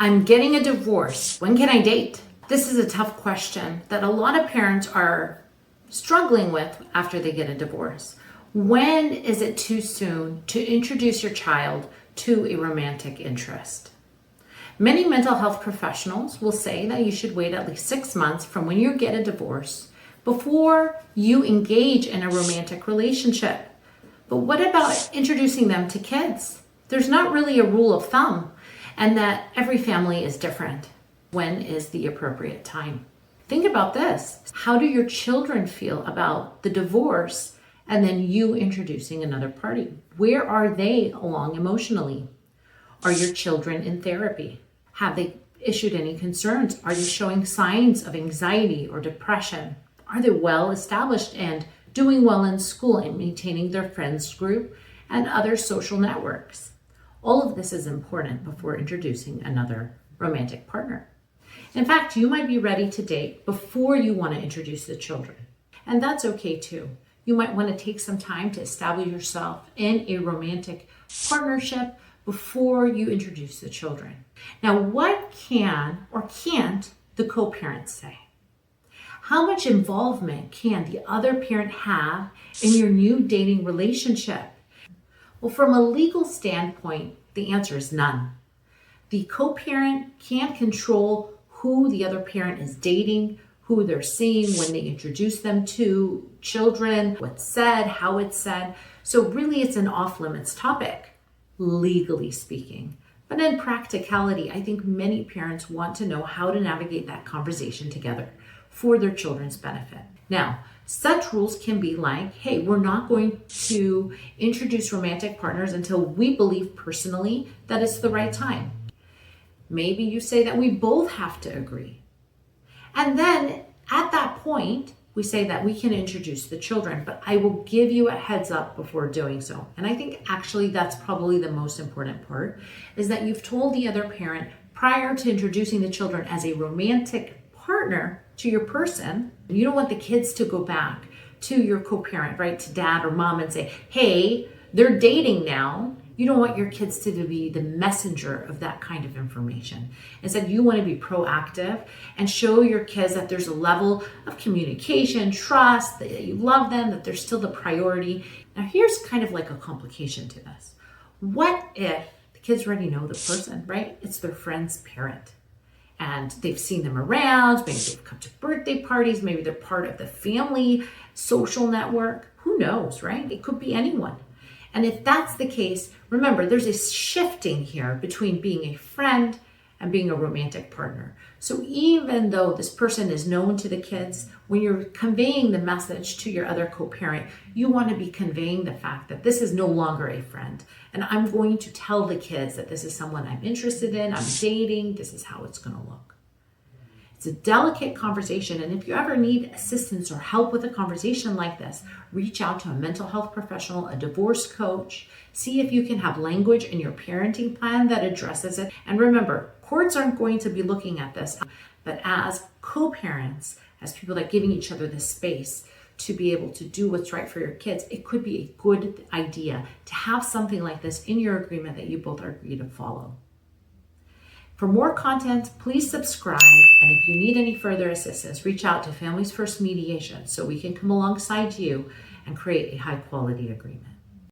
I'm getting a divorce. When can I date? This is a tough question that a lot of parents are struggling with after they get a divorce. When is it too soon to introduce your child to a romantic interest? Many mental health professionals will say that you should wait at least 6 months from when you get a divorce before you engage in a romantic relationship. But what about introducing them to kids? There's not really a rule of thumb, and that every family is different. When is the appropriate time? Think about this. How do your children feel about the divorce and then you introducing another party? Where are they along emotionally? Are your children in therapy? Have they issued any concerns? Are they showing signs of anxiety or depression? Are they well established and doing well in school and maintaining their friends group and other social networks? All of this is important before introducing another romantic partner. In fact, you might be ready to date before you want to introduce the children. And that's okay too. You might want to take some time to establish yourself in a romantic partnership before you introduce the children. Now, what can or can't the co-parent say? How much involvement can the other parent have in your new dating relationship? Well, from a legal standpoint, the answer is none. The co-parent can't control who the other parent is dating, who they're seeing when they introduce them to children, what's said, how it's said. So really it's an off-limits topic, legally speaking. But in practicality, I think many parents want to know how to navigate that conversation together for their children's benefit. Now, such rules can be like, hey, we're not going to introduce romantic partners until we believe personally that it's the right time. Maybe you say that we both have to agree. And then at that point, we say that we can introduce the children, but I will give you a heads up before doing so. And I think actually that's probably the most important part, is that you've told the other parent prior to introducing the children as a romantic partner to your person. You don't want the kids to go back to your co-parent, right, to dad or mom and say, hey, they're dating now. You don't want your kids to be the messenger of that kind of information. Instead, you want to be proactive and show your kids that there's a level of communication, trust, that you love them, that they're still the priority. Now, here's kind of like a complication to this. What if the kids already know the person, right? It's their friend's parent. And they've seen them around, maybe they've come to birthday parties, maybe they're part of the family social network. Who knows, right? It could be anyone. And if that's the case, remember, there's a shifting here between being a friend and being a romantic partner. So even though this person is known to the kids, when you're conveying the message to your other co-parent, you want to be conveying the fact that this is no longer a friend. And I'm going to tell the kids that this is someone I'm interested in, I'm dating, this is how it's going to look. It's a delicate conversation, and if you ever need assistance or help with a conversation like this, reach out to a mental health professional, a divorce coach. See if you can have language in your parenting plan that addresses it. And remember, courts aren't going to be looking at this, but as co-parents, as people that are giving each other the space to be able to do what's right for your kids, it could be a good idea to have something like this in your agreement that you both agree to follow. For more content, please subscribe. And if you need any further assistance, reach out to Families First Mediation so we can come alongside you and create a high quality agreement.